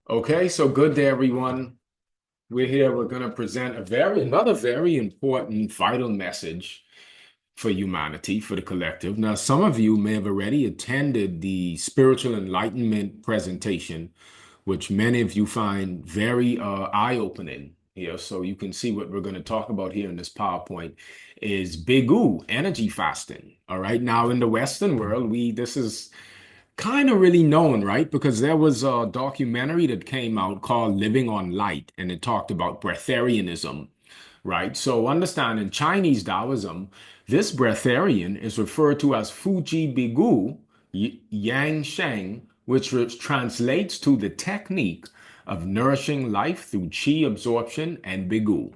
Okay, so good day, everyone. We're here. We're going to present another very important, vital message for humanity, for the collective. Now, some of you may have already attended the spiritual enlightenment presentation, which many of you find very eye-opening here. So you can see what we're going to talk about here in this PowerPoint is Bigu, energy fasting. All right. Now, in the Western world, this is kind of really known, right? Because there was a documentary that came out called Living on Light, and it talked about breatharianism, right? So understand in Chinese Taoism, this breatharian is referred to as Fuji Bigu Yang Sheng, which translates to the technique of nourishing life through qi absorption and Bigu.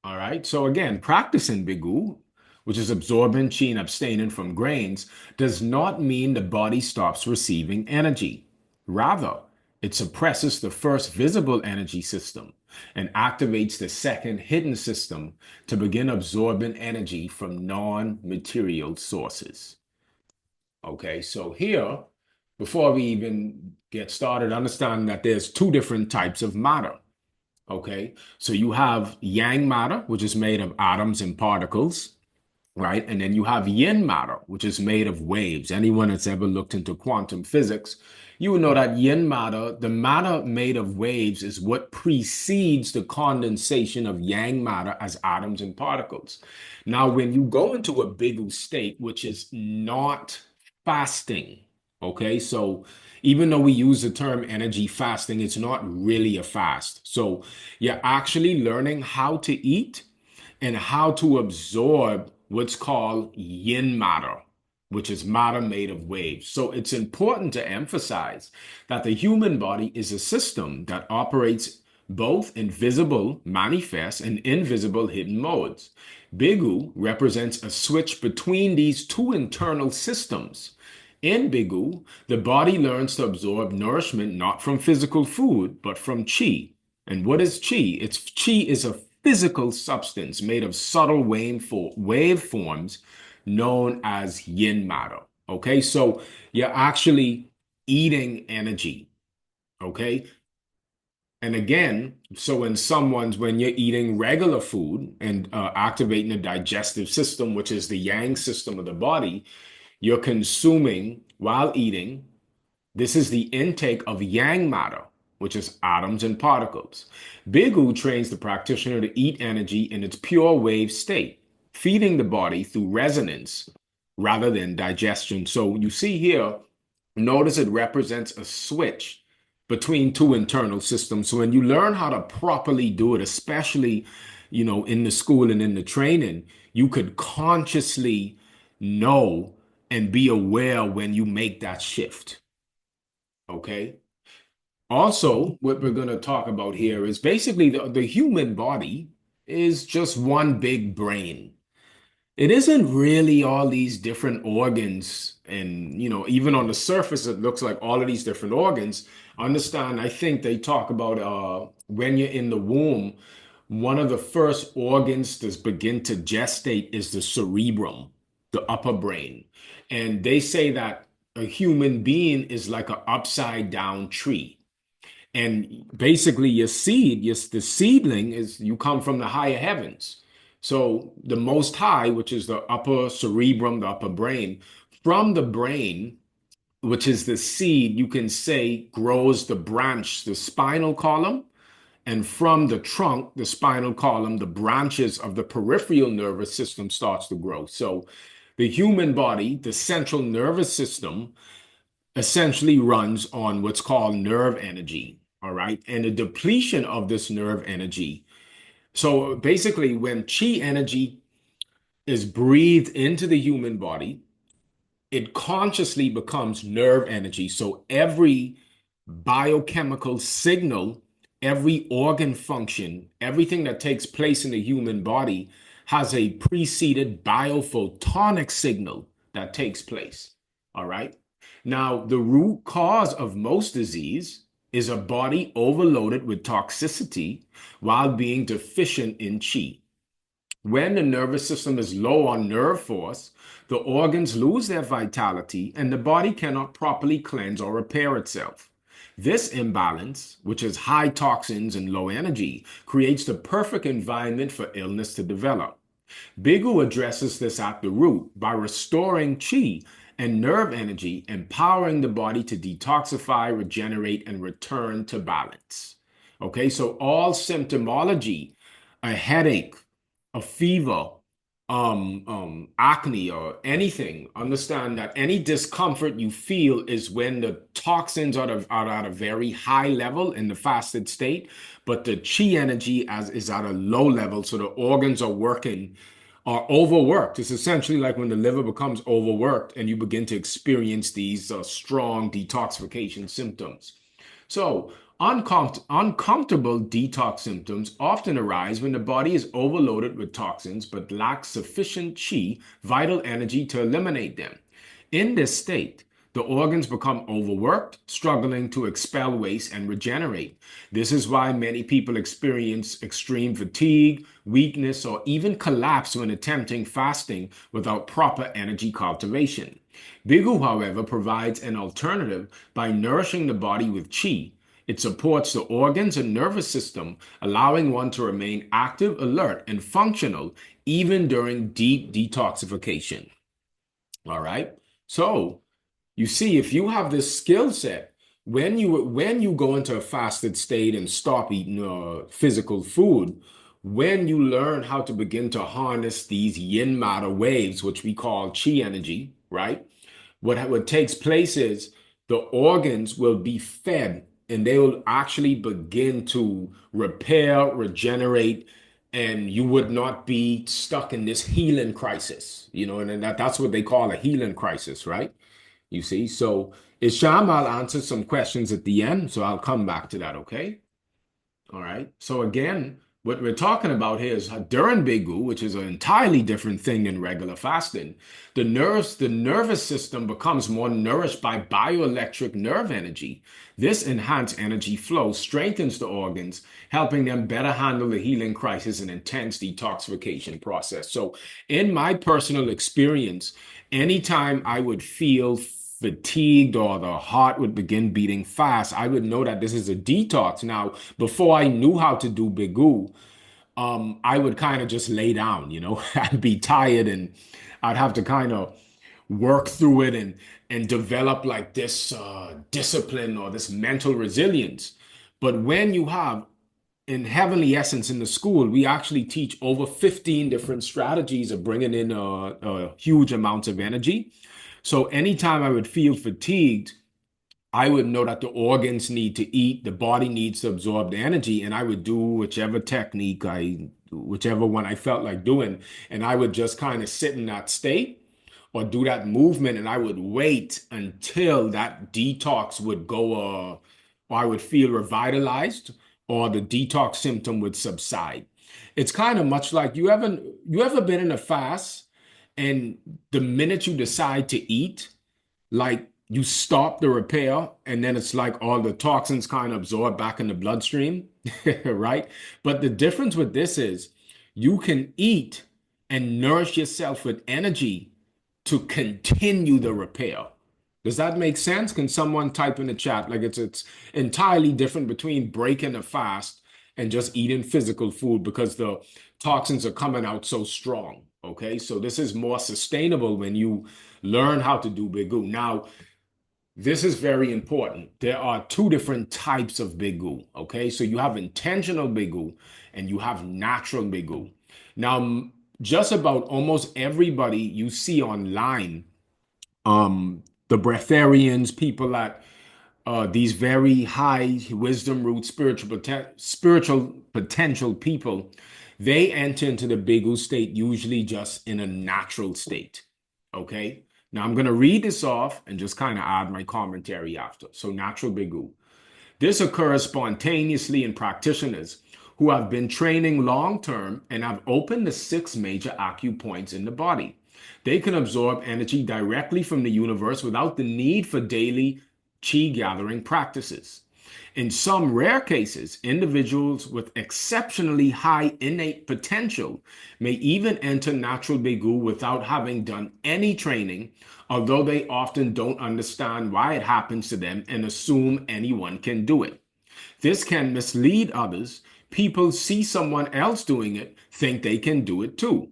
All right. So again, practicing Bigu, which is absorbing qi and abstaining from grains, does not mean the body stops receiving energy. Rather, it suppresses the first visible energy system and activates the second hidden system to begin absorbing energy from non-material sources. Okay, so here, before we even get started, understand that there's two different types of matter. Okay, so you have yang matter, which is made of atoms and particles, right? And then you have yin matter, which is made of waves. Anyone that's ever looked into quantum physics, you will know that yin matter, the matter made of waves, is what precedes the condensation of yang matter as atoms and particles. Now, when you go into a Bigu state, which is not fasting, okay, so even though we use the term energy fasting, it's not really a fast. So you're actually learning how to eat and how to absorb what's called yin matter, which is matter made of waves. So it's important to emphasize that the human body is a system that operates both in visible, manifest, and invisible hidden modes. Bigu represents a switch between these two internal systems. In Bigu, the body learns to absorb nourishment not from physical food, but from qi. And what is qi? Qi is a physical substance made of subtle waveforms known as yin matter. Okay, so you're actually eating energy. Okay, and again, so when you're eating regular food and activating the digestive system, which is the yang system of the body, you're consuming while eating. This is the intake of yang matter, which is atoms and particles. Bigu trains the practitioner to eat energy in its pure wave state, feeding the body through resonance rather than digestion. So you see here, notice it represents a switch between two internal systems. So when you learn how to properly do it, especially, in the school and in the training, you could consciously know and be aware when you make that shift. Okay. Also, what we're going to talk about here is basically the human body is just one big brain. It isn't really all these different organs. And, even on the surface, it looks like all of these different organs. Understand, I think they talk about when you're in the womb, one of the first organs to begin to gestate is the cerebrum, the upper brain. And they say that a human being is like an upside down tree. And basically, the seedling is you come from the higher heavens. So the most high, which is the upper cerebrum, the upper brain, from the brain, which is the seed, you can say grows the branch, the spinal column. And from the trunk, the spinal column, the branches of the peripheral nervous system starts to grow. So the human body, the central nervous system, essentially runs on what's called nerve energy. All right. And the depletion of this nerve energy. So basically, when chi energy is breathed into the human body, it consciously becomes nerve energy. So every biochemical signal, every organ function, everything that takes place in the human body has a preceded biophotonic signal that takes place. All right. Now, the root cause of most disease is a body overloaded with toxicity while being deficient in qi. When the nervous system is low on nerve force, the organs lose their vitality and the body cannot properly cleanse or repair itself. This imbalance, which is high toxins and low energy, creates the perfect environment for illness to develop. Bigu addresses this at the root by restoring chi and nerve energy, empowering the body to detoxify, regenerate, and return to balance. Okay, so all symptomology, a headache, a fever, acne, or anything, understand that any discomfort you feel is when the toxins are at a very high level in the fasted state, but the chi energy is at a low level, so the organs are working are overworked. It's essentially like when the liver becomes overworked and you begin to experience these strong detoxification symptoms. So, uncomfortable detox symptoms often arise when the body is overloaded with toxins but lacks sufficient chi, vital energy, to eliminate them. In this state, the organs become overworked, struggling to expel waste and regenerate. This is why many people experience extreme fatigue, weakness, or even collapse when attempting fasting without proper energy cultivation. Bigu, however, provides an alternative by nourishing the body with qi. It supports the organs and nervous system, allowing one to remain active, alert, and functional even during deep detoxification. All right. So, you see, if you have this skill set, when you go into a fasted state and stop eating physical food, when you learn how to begin to harness these yin matter waves, which we call chi energy, right? What takes place is the organs will be fed and they will actually begin to repair, regenerate, and you would not be stuck in this healing crisis, and that's what they call a healing crisis, right? You see, so Isham, I'll answer some questions at the end, so I'll come back to that, okay? All right. So again, what we're talking about here is during Bigu, which is an entirely different thing than regular fasting. The nervous system becomes more nourished by bioelectric nerve energy. This enhanced energy flow strengthens the organs, helping them better handle the healing crisis and intense detoxification process. So, in my personal experience, anytime I would feel fatigued or the heart would begin beating fast, I would know that this is a detox. Now, before I knew how to do Bigu, I would kind of just lay down, I'd be tired and I'd have to kind of work through it and develop like this discipline or this mental resilience. But when you have in Heavenly Essence in the school, we actually teach over 15 different strategies of bringing in a huge amounts of energy. So anytime I would feel fatigued, I would know that the organs need to eat, the body needs to absorb the energy, and I would do whichever one I felt like doing, and I would just kind of sit in that state or do that movement, and I would wait until that detox would go, or I would feel revitalized, or the detox symptom would subside. It's kind of much like you ever been in a fast, and the minute you decide to eat, like you stop the repair and then it's like all the toxins kind of absorb back in the bloodstream, right? But the difference with this is you can eat and nourish yourself with energy to continue the repair. Does that make sense? Can someone type in the chat? Like it's entirely different between breaking a fast and just eating physical food because the toxins are coming out so strong. Okay, so this is more sustainable when you learn how to do Bigu. Now, this is very important. There are two different types of Bigu. Okay, so you have intentional Bigu and you have natural Bigu. Now, just about almost everybody you see online, the breatharians, people at these very high wisdom root spiritual potential people, they enter into the Bigu state usually just in a natural state. Okay. Now I'm going to read this off and just kind of add my commentary after. So natural Bigu. This occurs spontaneously in practitioners who have been training long term and have opened the six major acupoints in the body. They can absorb energy directly from the universe without the need for daily chi gathering practices. In some rare cases, individuals with exceptionally high innate potential may even enter natural Bigu without having done any training, although they often don't understand why it happens to them and assume anyone can do it. This can mislead others. People see someone else doing it, think they can do it too,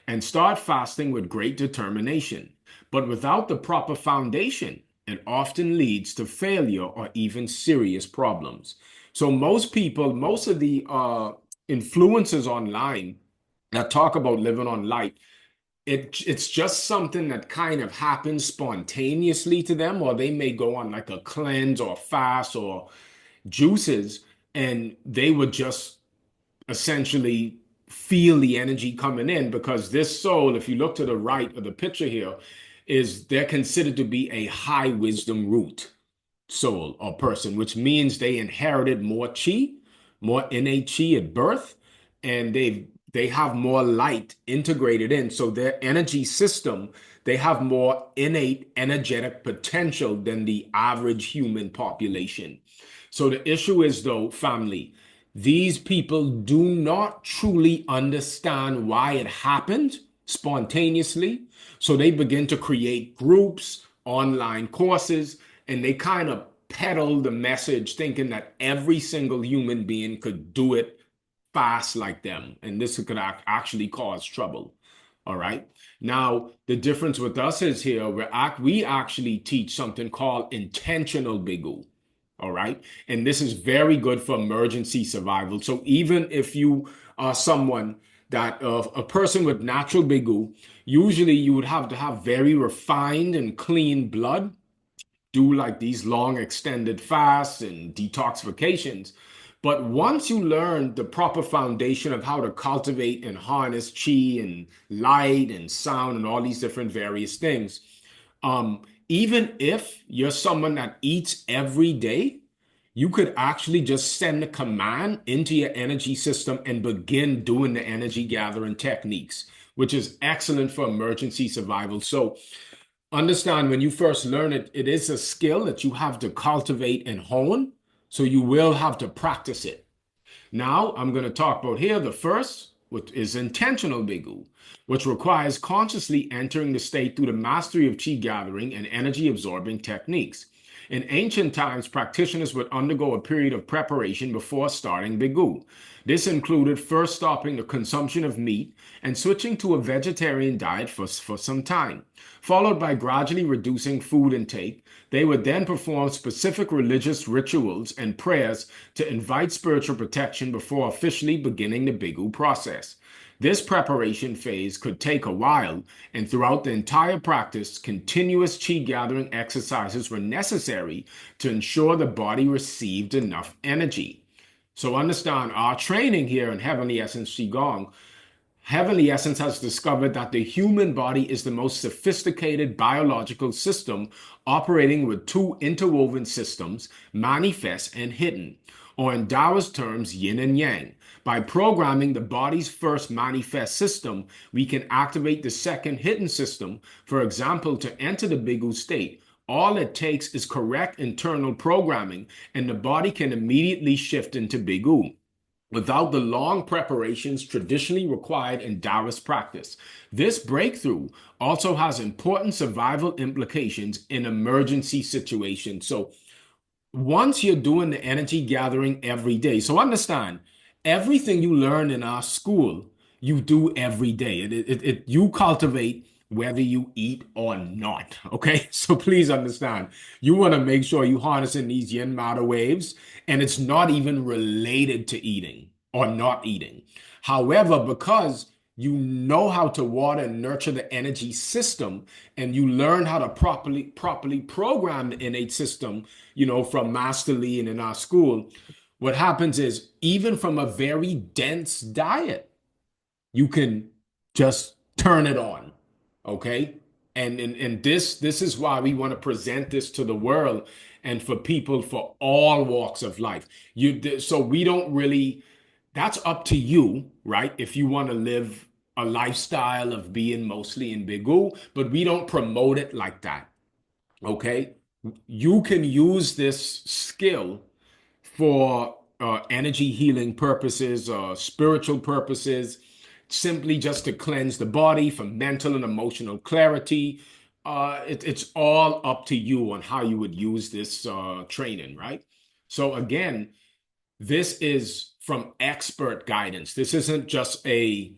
and start fasting with great determination. But without the proper foundation, it often leads to failure or even serious problems. So, most people, most of the influencers online that talk about living on light, it's just something that kind of happens spontaneously to them, or they may go on like a cleanse or fast or juices, and they would just essentially feel the energy coming in because this soul, if you look to the right of the picture here, is they're considered to be a high wisdom root soul or person, which means they inherited more chi, more innate chi at birth, and they have more light integrated in. So their energy system, they have more innate energetic potential than the average human population. So the issue is though, family, these people do not truly understand why it happened spontaneously. So they begin to create groups, online courses, and they kind of peddle the message thinking that every single human being could do it fast like them. And this could actually cause trouble. All right. Now, the difference with us is here, we actually teach something called intentional Bigu. All right. And this is very good for emergency survival. So even if you are someone that a person with natural Bigu, usually you would have to have very refined and clean blood, do like these long extended fasts and detoxifications. But once you learn the proper foundation of how to cultivate and harness chi and light and sound and all these different various things, even if you're someone that eats every day, you could actually just send a command into your energy system and begin doing the energy gathering techniques, which is excellent for emergency survival. So understand when you first learn it, it is a skill that you have to cultivate and hone. So you will have to practice it. Now, I'm going to talk about here the first, which is intentional Bigu, which requires consciously entering the state through the mastery of chi gathering and energy absorbing techniques. In ancient times, practitioners would undergo a period of preparation before starting Bigu. This included first stopping the consumption of meat and switching to a vegetarian diet for some time, followed by gradually reducing food intake. They would then perform specific religious rituals and prayers to invite spiritual protection before officially beginning the Bigu process. This preparation phase could take a while, and throughout the entire practice, continuous chi gathering exercises were necessary to ensure the body received enough energy. So understand our training here in Heavenly Essence Qigong. Heavenly Essence has discovered that the human body is the most sophisticated biological system operating with two interwoven systems, manifest and hidden, or in Daoist terms, yin and yang. By programming the body's first manifest system, we can activate the second hidden system, for example, to enter the Bigu state. All it takes is correct internal programming, and the body can immediately shift into Bigu without the long preparations traditionally required in Taoist practice. This breakthrough also has important survival implications in emergency situations. So once you're doing the energy gathering every day, so understand everything you learn in our school, you do every day. You cultivate whether you eat or not. Okay. So please understand, you want to make sure you harnessing these yin matter waves, and it's not even related to eating or not eating. However, because you know how to water and nurture the energy system, and you learn how to properly program the innate system, from Master Lee and in our school, what happens is even from a very dense diet, you can just turn it on. Okay. And this is why we want to present this to the world and for people for all walks of life. So we don't really, that's up to you, right? If you want to live a lifestyle of being mostly in Bigu, but we don't promote it like that. Okay. You can use this skill for energy healing purposes, spiritual purposes, simply just to cleanse the body for mental and emotional clarity. It's all up to you on how you would use this training, right? So again, this is from expert guidance. This isn't just a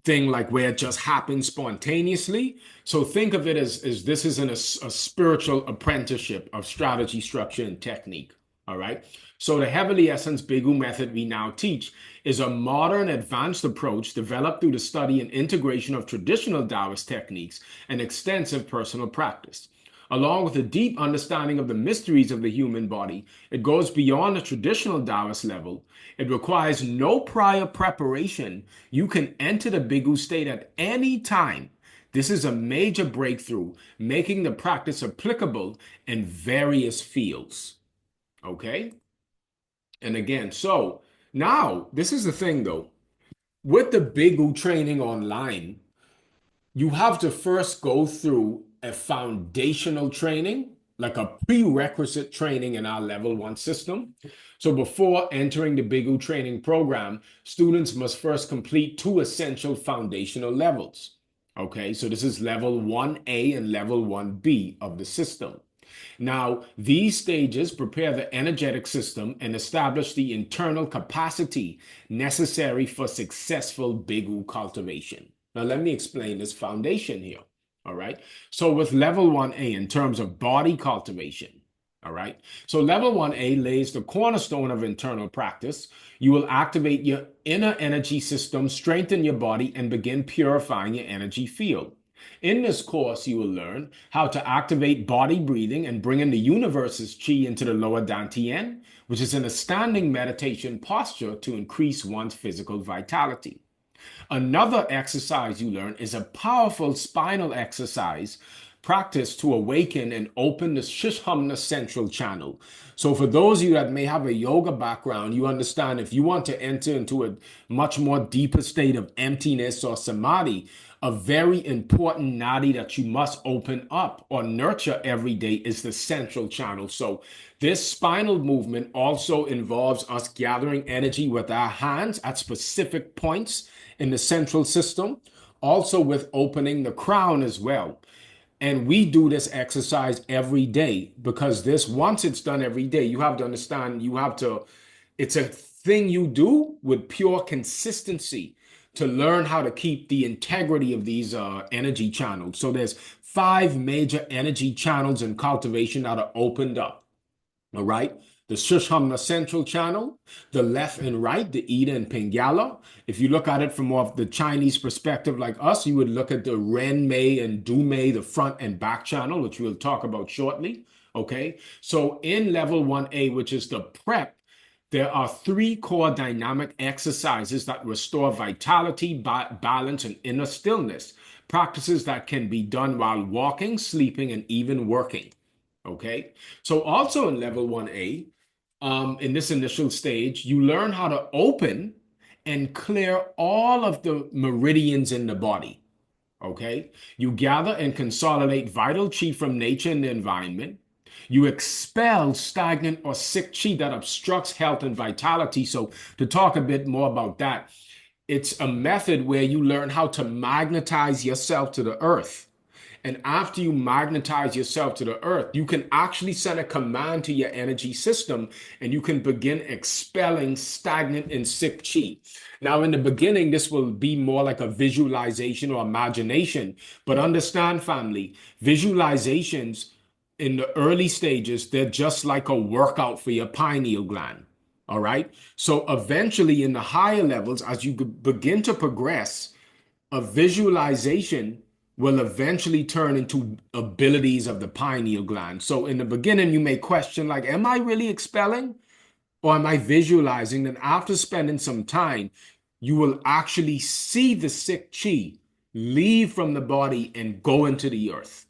thing like where it just happens spontaneously. So think of it as this is a spiritual apprenticeship of strategy, structure, and technique. All right. So the heavily essence Bigu method we now teach is a modern advanced approach developed through the study and integration of traditional Daoist techniques and extensive personal practice. Along with a deep understanding of the mysteries of the human body, it goes beyond the traditional Taoist level. It requires no prior preparation. You can enter the Bigu state at any time. This is a major breakthrough, making the practice applicable in various fields. Okay? And again, so now this is the thing though. With the Bigu training online, you have to first go through a foundational training, like a prerequisite training in our level one system. So before entering the Bigu training program, students must first complete two essential foundational levels. Okay, so this is level 1A and level 1B of the system. Now, these stages prepare the energetic system and establish the internal capacity necessary for successful Bigu cultivation. Now, let me explain this foundation here. All right. So, with level 1A, in terms of body cultivation, all right. So, level 1A lays the cornerstone of internal practice. You will activate your inner energy system, strengthen your body, and begin purifying your energy field. In this course, you will learn how to activate body breathing and bring in the universe's chi into the lower dantian, which is in a standing meditation posture to increase one's physical vitality. Another exercise you learn is a powerful spinal exercise practice to awaken and open the Shishhamna central channel. So for those of you that may have a yoga background, you understand if you want to enter into a much more deeper state of emptiness or samadhi, a very important nadi that you must open up or nurture every day is the central channel. So this spinal movement also involves us gathering energy with our hands at specific points in the central system, also with opening the crown as well. And we do this exercise every day because this, once it's done every day, you have to understand, it's a thing you do with pure consistency to learn how to keep the integrity of these energy channels. So there's 5 major energy channels in cultivation that are opened up. All right. The Sushumna central channel, the left and right, the Ida and Pingala. If you look at it from more of the Chinese perspective like us, you would look at the Ren Mei and Du Mei, the front and back channel, which we'll talk about shortly. Okay. So in level 1A, which is the prep, there are 3 core dynamic exercises that restore vitality, balance, and inner stillness. Practices that can be done while walking, sleeping, and even working. Okay. So also in level 1A, in this initial stage, you learn how to open and clear all of the meridians in the body. Okay. You gather and consolidate vital chi from nature and the environment. You expel stagnant or sick chi that obstructs health and vitality. So, to talk a bit more about that, it's a method where you learn how to magnetize yourself to the earth. And after you magnetize yourself to the earth, you can actually send a command to your energy system and you can begin expelling stagnant and sick chi. Now, in the beginning, this will be more like a visualization or imagination. But understand, family, visualizations in the early stages, they're just like a workout for your pineal gland. All right. So eventually, in the higher levels, as you begin to progress, a visualization will eventually turn into abilities of the pineal gland. So in the beginning, you may question, like, am I really expelling or am I visualizing? And after spending some time, you will actually see the sick chi leave from the body and go into the earth.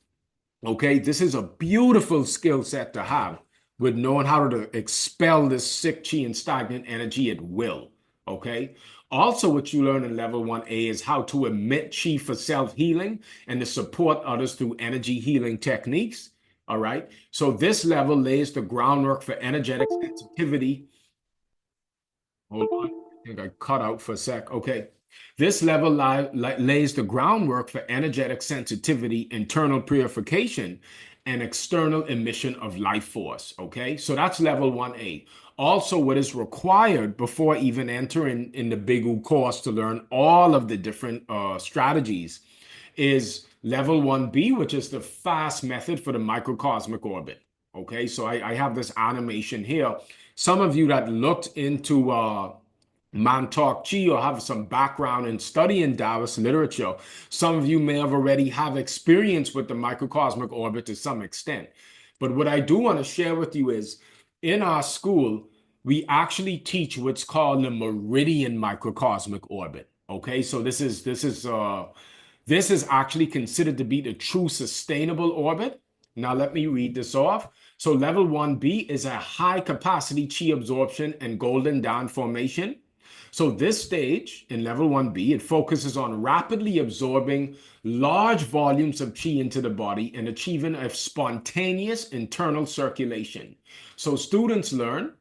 Okay, this is a beautiful skill set to have with knowing how to expel this sick chi and stagnant energy at will. Okay. Also, what you learn in level 1A is how to emit chi for self healing and to support others through energy healing techniques. All right. So this level lays the groundwork for energetic sensitivity. Hold on. I think I cut out for a sec. Okay. This level lays the groundwork for energetic sensitivity, internal purification, and external emission of life force. Okay. So that's level 1A. Also, what is required before even entering in the Bigu course to learn all of the different strategies is level 1B, which is the fast method for the microcosmic orbit. Okay, so I have this animation here. Some of you that looked into Montauk Chi or have some background in studying Daoist literature, some of you may have already have experience with the microcosmic orbit to some extent. But what I do want to share with you is in our school, we actually teach what's called the meridian microcosmic orbit. Okay, so this is actually considered to be the true sustainable orbit. Now let me read this off. So level 1B is a high capacity chi absorption and golden dawn formation. So this stage in level 1B, it focuses on rapidly absorbing large volumes of chi into the body and achieving a spontaneous internal circulation. So students learn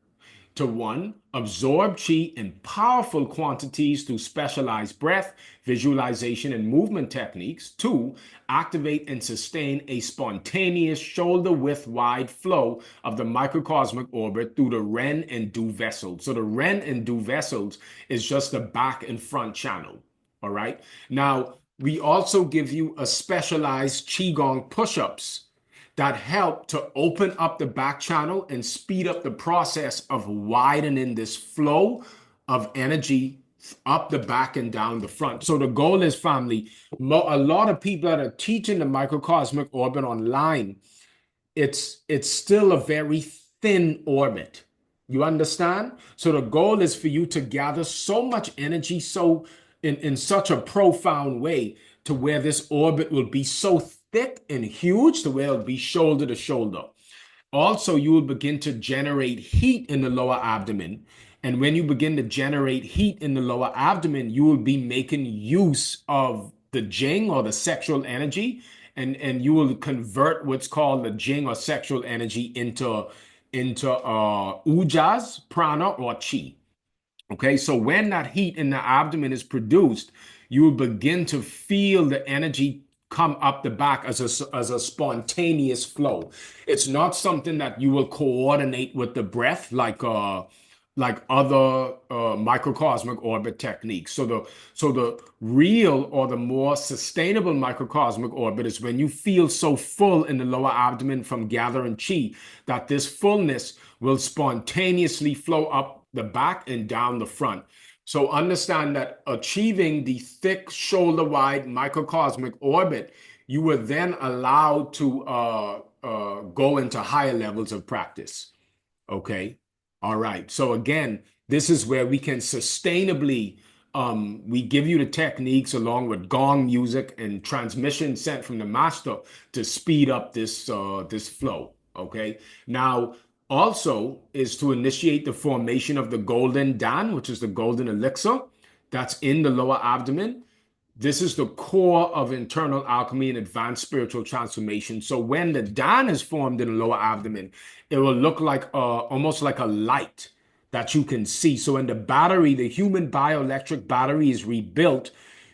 to one, absorb chi in powerful quantities through specialized breath, visualization, and movement techniques. Two, activate and sustain a spontaneous shoulder width wide flow of the microcosmic orbit through the Ren and Du vessels. So the Ren and Du vessels is just the back and front channel. All right. Now, we also give you a specialized Qigong push-ups that help to open up the back channel and speed up the process of widening this flow of energy up the back and down the front. So the goal is, family, a lot of people that are teaching the microcosmic orbit online, it's still a very thin orbit. You understand? So the goal is for you to gather so much energy so in such a profound way to where this orbit will be so thick and huge to where it'll be shoulder to shoulder. Also, you will begin to generate heat in the lower abdomen. And when you begin to generate heat in the lower abdomen, you will be making use of the Jing or the sexual energy, and you will convert what's called the Jing or sexual energy into Ujas, prana, or chi. Okay, so when that heat in the abdomen is produced, you will begin to feel the energy come up the back as a spontaneous flow. It's not something that you will coordinate with the breath like other microcosmic orbit techniques. So the real or the more sustainable microcosmic orbit is when you feel so full in the lower abdomen from gathering chi that this fullness will spontaneously flow up the back and down the front. So understand that achieving the thick shoulder wide microcosmic orbit, you were then allowed to go into higher levels of practice. Okay. All right. So again, this is where we can sustainably, we give you the techniques along with gong music and transmission sent from the master to speed up this flow. Okay. Now, also is to initiate the formation of the golden dan, which is the golden elixir that's in the lower abdomen. This is the core of internal alchemy and advanced spiritual transformation. So when the dan is formed in the lower abdomen, it will look like almost like a light that you can see. So when the battery, the human bioelectric battery is rebuilt,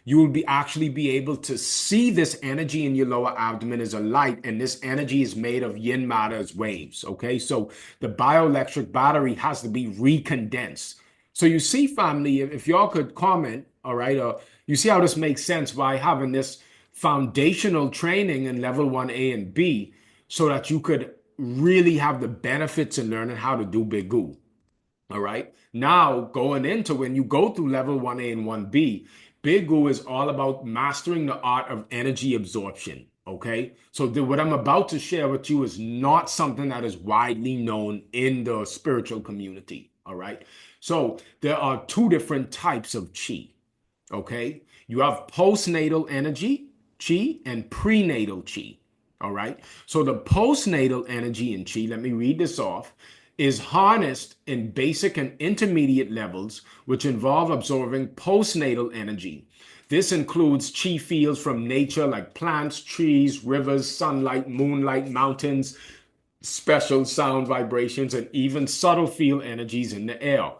you will actually be able to see this energy in your lower abdomen as a light, and this energy is made of yin matter as waves. Okay, so the bioelectric battery has to be recondensed. So you see, family, if y'all could comment, all right, you see how this makes sense by having this foundational training in level 1A and B so that you could really have the benefits in learning how to do Bigu. All right. Now, going into when you go through level 1A and 1B, Bigu is all about mastering the art of energy absorption. Okay. So what I'm about to share with you is not something that is widely known in the spiritual community. All right. So there are two different types of chi. Okay. You have postnatal energy, chi, and prenatal chi. All right. So the postnatal energy in chi, let me read this off, is harnessed in basic and intermediate levels, which involve absorbing postnatal energy. This includes chi fields from nature like plants, trees, rivers, sunlight, moonlight, mountains, special sound vibrations, and even subtle field energies in the air.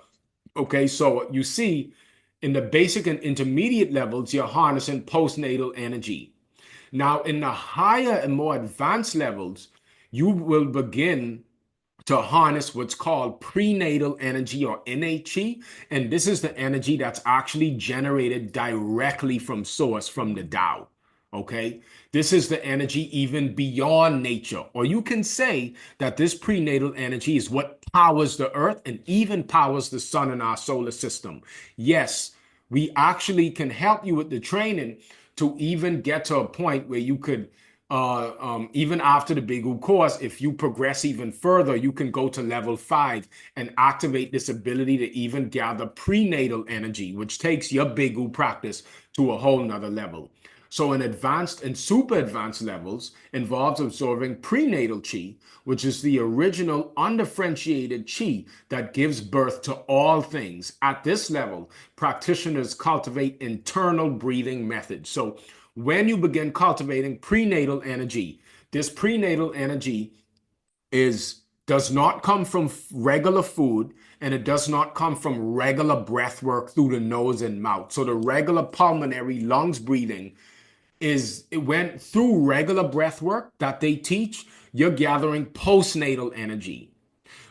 Okay, so you see, in the basic and intermediate levels, you're harnessing postnatal energy. Now, in the higher and more advanced levels, you will begin to harness what's called prenatal energy or NHE. And this is the energy that's actually generated directly from source, from the Tao. Okay. This is the energy even beyond nature. Or you can say that this prenatal energy is what powers the earth and even powers the sun in our solar system. Yes, we actually can help you with the training to even get to a point where you could even after the Bigu course, if you progress even further, you can go to level 5 and activate this ability to even gather prenatal energy, which takes your Bigu practice to a whole nother level. So in advanced and super advanced levels involves absorbing prenatal chi, which is the original undifferentiated chi that gives birth to all things. At this level, practitioners cultivate internal breathing methods. So when you begin cultivating prenatal energy, this prenatal energy is does not come from regular food, and it does not come from regular breath work through the nose and mouth. So the regular pulmonary lungs breathing is it went through regular breath work that they teach. You're gathering postnatal energy.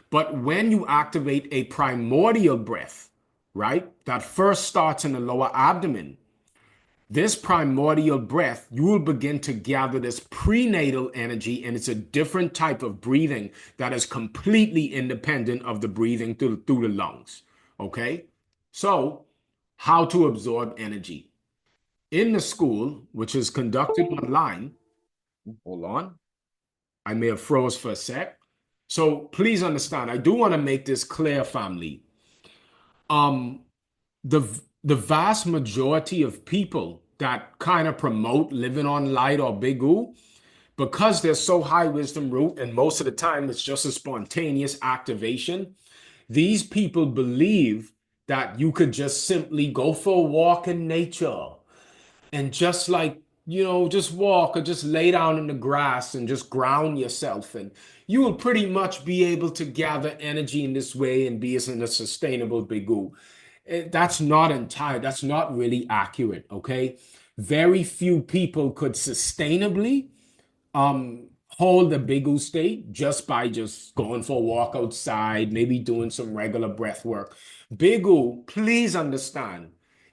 But when you activate a primordial breath, right, that first starts in the lower abdomen, this primordial breath, you will begin to gather this prenatal energy, and it's a different type of breathing that is completely independent of the breathing through the lungs. Okay? So, how to absorb energy. In the school, which is conducted online, hold on, I may have froze for a sec. So please understand, I do want to make this clear, family. Um, the the vast majority of people that kind of promote living on light or Bigu, because they're so high wisdom root, and most of the time it's just a spontaneous activation, these people believe that you could just simply go for a walk in nature and just like, just walk or just lay down in the grass and just ground yourself. And you will pretty much be able to gather energy in this way and be in a sustainable Bigu. That's not really accurate, okay? Very few people could sustainably hold the Bigu state just by just going for a walk outside, maybe doing some regular breath work. Bigu, please understand,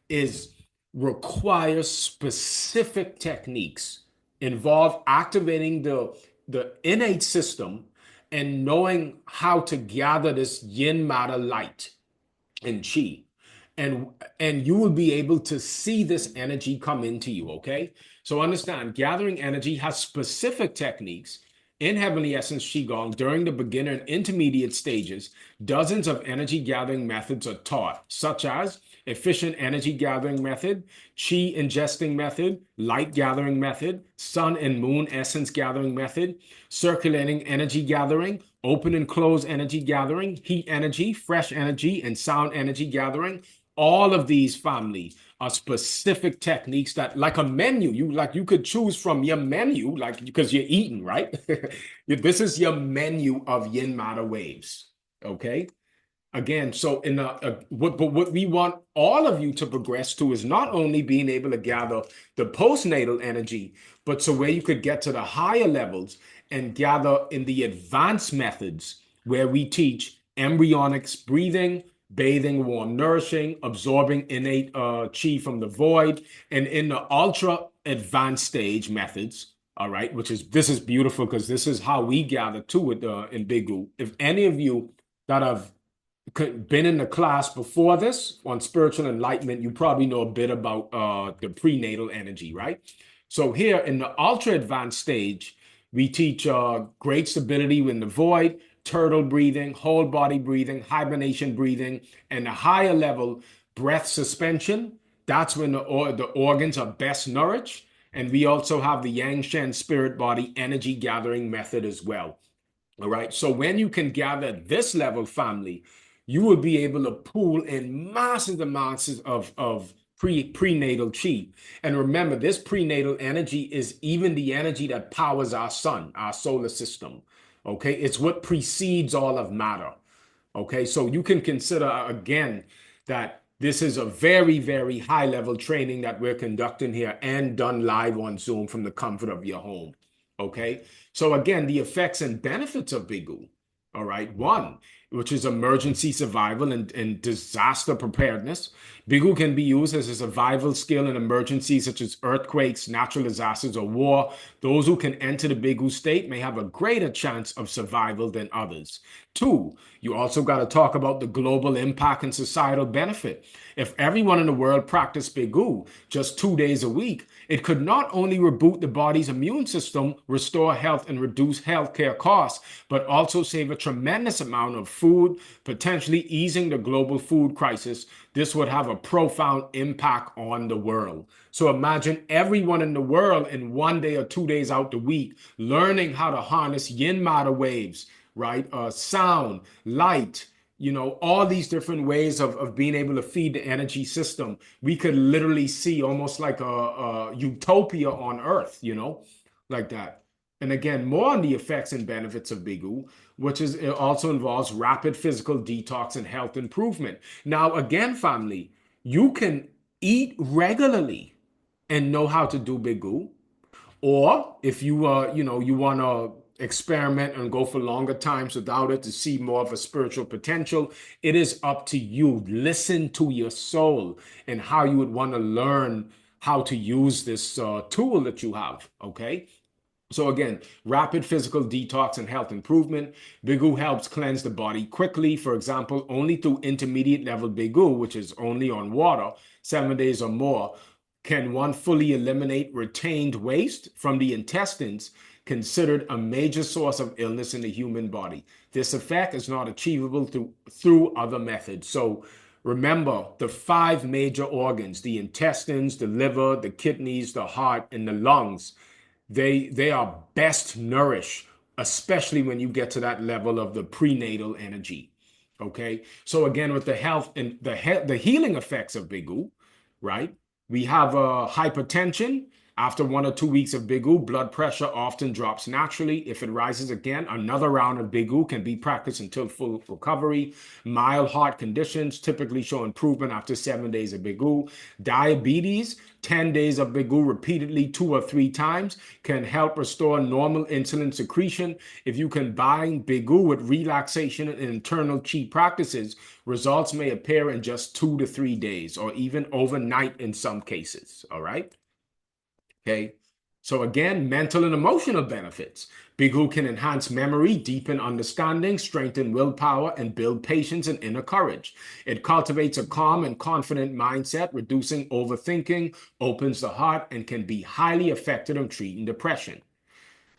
is requires specific techniques, involve activating the innate system and knowing how to gather this yin matter light and chi, and and you will be able to see this energy come into you. Okay, so understand, gathering energy has specific techniques. In Heavenly Essence Qigong, during the beginner and intermediate stages, dozens of energy gathering methods are taught, such as efficient energy gathering method, chi ingesting method, light gathering method, sun and moon essence gathering method, circulating energy gathering, open and close energy gathering, heat energy, fresh energy, and sound energy gathering. All of these families are specific techniques that, like a menu, you could choose from your menu, like because you're eating, right? This is your menu of yin matter waves. Okay. Again, so what we want all of you to progress to is not only being able to gather the postnatal energy, but so where you could get to the higher levels and gather in the advanced methods where we teach embryonic breathing, bathing, warm nourishing, absorbing innate chi from the void, and in the ultra advanced stage methods. All right, this is beautiful because this is how we gather too in Bigu. If any of you that have been in the class before this on spiritual enlightenment, you probably know a bit about the prenatal energy, right? So here in the ultra advanced stage, we teach great stability in the void, turtle breathing, whole body breathing, hibernation breathing, and the higher level breath suspension. That's when the organs are best nourished. And we also have the Yang Shen spirit body energy gathering method as well. All right. So when you can gather this level, family, you will be able to pull in massive amounts of prenatal chi. And remember, this prenatal energy is even the energy that powers our sun, our solar system. Okay, it's what precedes all of matter. Okay, so you can consider again that this is a very, very high level training that we're conducting here and done live on Zoom from the comfort of your home. Okay, so again, the effects and benefits of Bigu. All right, one, which is emergency survival and disaster preparedness. Bigu can be used as a survival skill in emergencies such as earthquakes, natural disasters, or war. Those who can enter the Bigu state may have a greater chance of survival than others. Two, you also got to talk about the global impact and societal benefit. If everyone in the world practiced Bigu just 2 days a week, it could not only reboot the body's immune system, restore health, and reduce healthcare costs, but also save a tremendous amount of food, potentially easing the global food crisis. This would have a profound impact on the world. So imagine everyone in the world in 1 day or 2 days out the week learning how to harness yin matter waves, right? Sound, light, all these different ways of being able to feed the energy system. We could literally see almost like a utopia on Earth, like that. And again, more on the effects and benefits of Bigu, which is it also involves rapid physical detox and health improvement. Now, again, family, you can eat regularly and know how to do Bigu, or if you want to experiment and go for longer times without it to see more of a spiritual potential, it is up to you. Listen to your soul and how you would want to learn how to use this tool that you have. Okay. So again, rapid physical detox and health improvement. Bigu helps cleanse the body quickly. For example, only through intermediate level Bigu, which is only on water, 7 days or more, can one fully eliminate retained waste from the intestines, considered a major source of illness in the human body. This effect is not achievable through other methods. So remember the five major organs: the intestines, the liver, the kidneys, the heart, and the lungs. They are best nourished, especially when you get to that level of the prenatal energy. Okay, so again, with the health and the healing effects of Bigu, right? We have hypertension. After 1 or 2 weeks of Bigu, blood pressure often drops naturally. If it rises again, another round of Bigu can be practiced until full recovery. Mild heart conditions typically show improvement after 7 days of Bigu. Diabetes, 10 days of Bigu repeatedly 2 or 3 times can help restore normal insulin secretion. If you combine Bigu with relaxation and internal chi practices, results may appear in just 2 to 3 days or even overnight in some cases. All right. Okay. So again, mental and emotional benefits. Bigu can enhance memory, deepen understanding, strengthen willpower, and build patience and inner courage. It cultivates a calm and confident mindset, reducing overthinking, opens the heart, and can be highly effective in treating depression.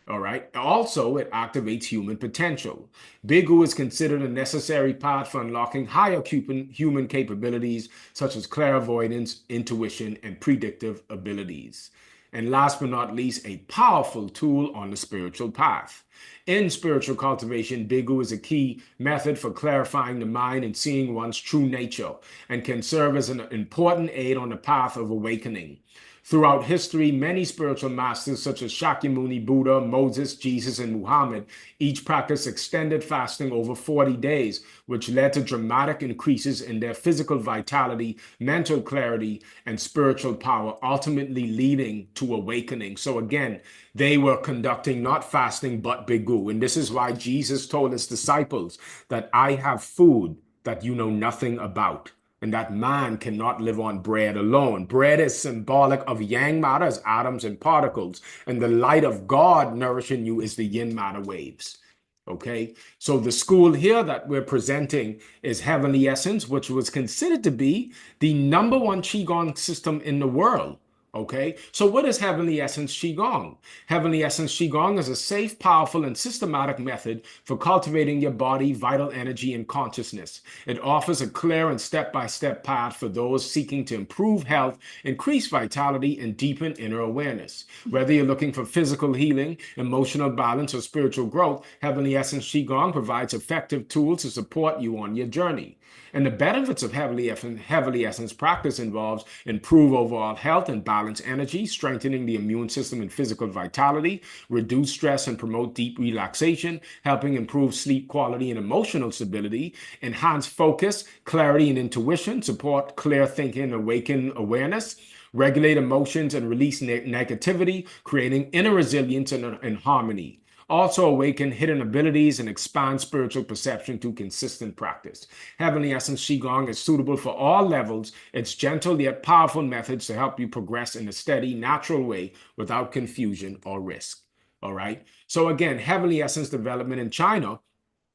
All right. Also, it activates human potential. Bigu is considered a necessary part for unlocking higher human capabilities such as clairvoyance, intuition, and predictive abilities. And last but not least, a powerful tool on the spiritual path. In spiritual cultivation, Bigu is a key method for clarifying the mind and seeing one's true nature, and can serve as an important aid on the path of awakening. Throughout history, many spiritual masters such as Shakyamuni, Buddha, Moses, Jesus, and Muhammad each practiced extended fasting over 40 days, which led to dramatic increases in their physical vitality, mental clarity, and spiritual power, ultimately leading to awakening. So again, they were conducting not fasting but Bigu. And this is why Jesus told his disciples that I have food that you know nothing about, and that man cannot live on bread alone. Bread is symbolic of yang matter as atoms and particles, and the light of God nourishing you is the yin matter waves. Okay, so the school here that we're presenting is Heavenly Essence, which was considered to be the #1 Qigong system in the world. Okay, so what is Heavenly Essence Qigong? Heavenly Essence Qigong is a safe, powerful, and systematic method for cultivating your body, vital energy, and consciousness. It offers a clear and step-by-step path for those seeking to improve health, increase vitality, and deepen inner awareness. Whether you're looking for physical healing, emotional balance, or spiritual growth, Heavenly Essence Qigong provides effective tools to support you on your journey. And the benefits of heavily essence practice involves improve overall health and balance energy, strengthening the immune system and physical vitality, reduce stress and promote deep relaxation, helping improve sleep quality and emotional stability, enhance focus, clarity, and intuition, support clear thinking, awaken awareness, regulate emotions, and release negativity, creating inner resilience and harmony. Also awaken hidden abilities and expand spiritual perception through consistent practice. Heavenly Essence Qigong is suitable for all levels. It's gentle yet powerful methods to help you progress in a steady, natural way without confusion or risk. All right. So again, Heavenly Essence development in China.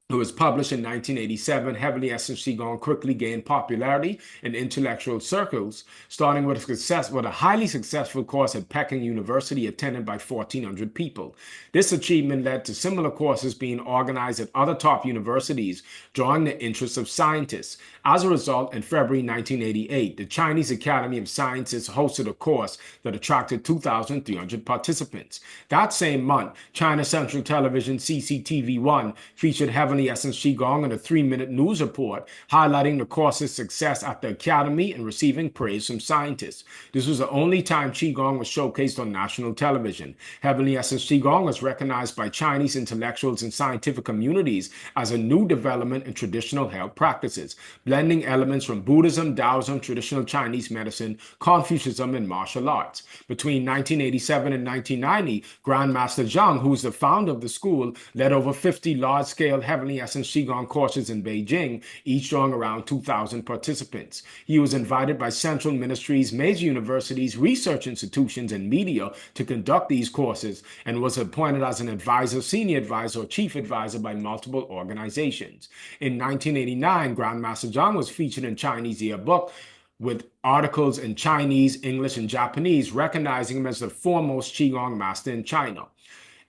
It was published in 1987. Heavily Essence Qigong quickly gained popularity in intellectual circles, starting with a highly successful course at Peking University attended by 1,400 people. This achievement led to similar courses being organized at other top universities, drawing the interest of scientists. As a result, in February 1988, the Chinese Academy of Sciences hosted a course that attracted 2,300 participants. That same month, China Central Television CCTV1 featured Heavenly Essence Qigong in a 3-minute news report, highlighting the course's success at the Academy and receiving praise from scientists. This was the only time Qigong was showcased on national television. Heavenly Essence Qigong was recognized by Chinese intellectuals and scientific communities as a new development in traditional health practices, blending elements from Buddhism, Taoism, traditional Chinese medicine, Confucianism, and martial arts. Between 1987 and 1990, Grandmaster Zhang, who is the founder of the school, led over 50 large-scale Heavenly Essence Qigong courses in Beijing, each drawing around 2,000 participants. He was invited by central ministries, major universities, research institutions, and media to conduct these courses and was appointed as an advisor, senior advisor, or chief advisor by multiple organizations. In 1989, Grandmaster Zhang was featured in Chinese yearbook with articles in Chinese, English, and Japanese, recognizing him as the foremost Qigong master in China.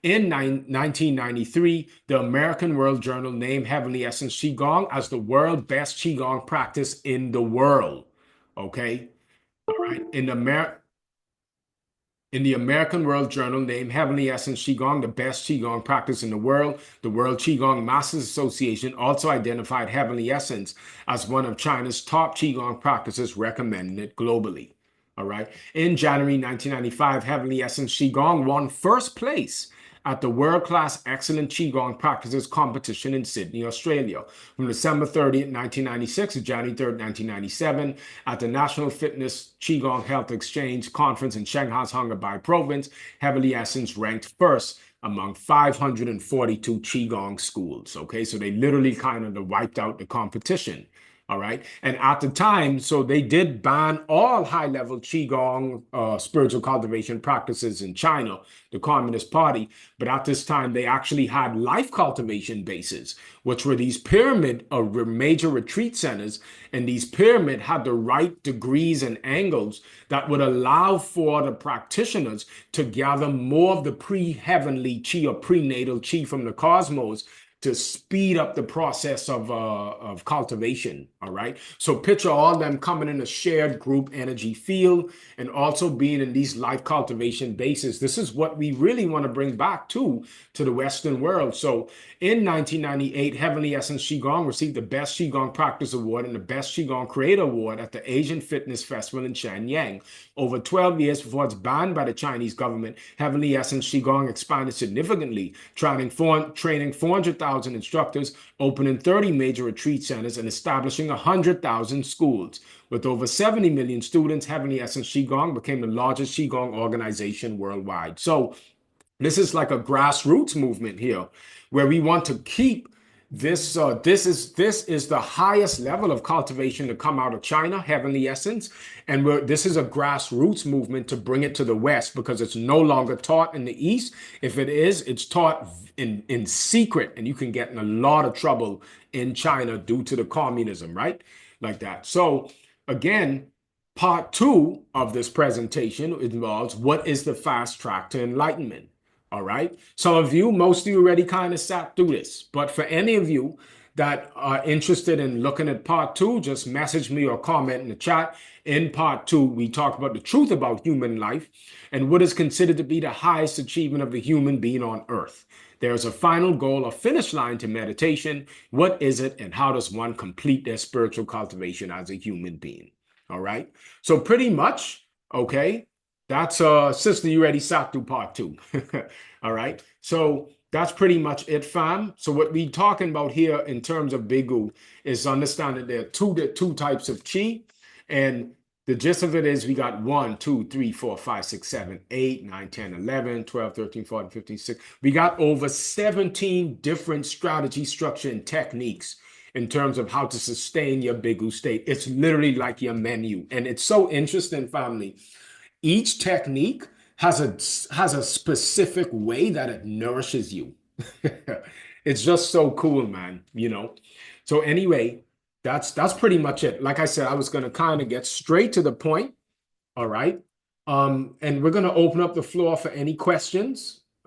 In 1993, the American World Journal named Heavenly Essence Qigong as the world best Qigong practice in the world. Okay? All right. In the American World Journal, named Heavenly Essence Qigong the best Qigong practice in the world, the World Qigong Masters Association also identified Heavenly Essence as one of China's top Qigong practices, recommending it globally. All right. In January 1995, Heavenly Essence Qigong won first place at the World Class Excellent Qigong Practices Competition in Sydney, Australia, from December 30th, 1996 to January 3rd, 1997, at the National Fitness Qigong Health Exchange Conference in Shanghai's Hubei Province. Heavenly Essence ranked first among 542 Qigong schools. Okay, so they literally kind of wiped out the competition. All right. And at the time, so they did ban all high-level Qigong spiritual cultivation practices in China, the Communist Party. But at this time, they actually had life cultivation bases, which were these pyramid of major retreat centers. And these pyramid had the right degrees and angles that would allow for the practitioners to gather more of the pre-heavenly Qi or prenatal Qi from the cosmos to speed up the process of cultivation. All right. So picture all them coming in a shared group energy field and also being in these life cultivation bases. This is what we really want to bring back to the Western world. So in 1998, Heavenly Essence Qigong received the Best Qigong Practice Award and the Best Qigong Creator Award at the Asian Fitness Festival in Shenyang. Over 12 years before it's banned by the Chinese government, Heavenly Essence Qigong expanded significantly, training 400,000 instructors, opening 30 major retreat centers, and establishing 100,000 schools. With over 70 million students, Heavenly Essence Qigong became the largest Qigong organization worldwide. So this is like a grassroots movement here, where we want to keep this. This is the highest level of cultivation to come out of China, Heavenly Essence, and this is a grassroots movement to bring it to the West because it's no longer taught in the East. If it is, it's taught in secret, and you can get in a lot of trouble in China due to the communism, right? Like that. So again, Part two of this presentation involves what is the fast track to enlightenment. All right. Some of you, most of you already kind of sat through this, but for any of you that are interested in looking at part two, just message me or comment in the chat. In part two, we talk about the truth about human life and what is considered to be the highest achievement of the human being on earth. There's a final goal, a finish line to meditation. What is it, and how does one complete their spiritual cultivation as a human being? All right. So pretty much, okay, that's sister, you already sat through part two. All right. So that's pretty much it, fam. So what we talking about here in terms of Bigu is understanding there are two types of chi. And the gist of it is we got 1, 2, 3, 4, 5, 6, 7, 8, 9, 10, 11, 12, 13, 14, 15, 16. We got over 17 different strategy, structure, and techniques in terms of how to sustain your Bigu state. It's literally like your menu. And it's so interesting, family. Each technique has a specific way that it nourishes you. It's just so cool, man, you know. So anyway, that's pretty much it. Like I said, I was gonna kind of get straight to the point. All right. And we're gonna open up the floor for any questions.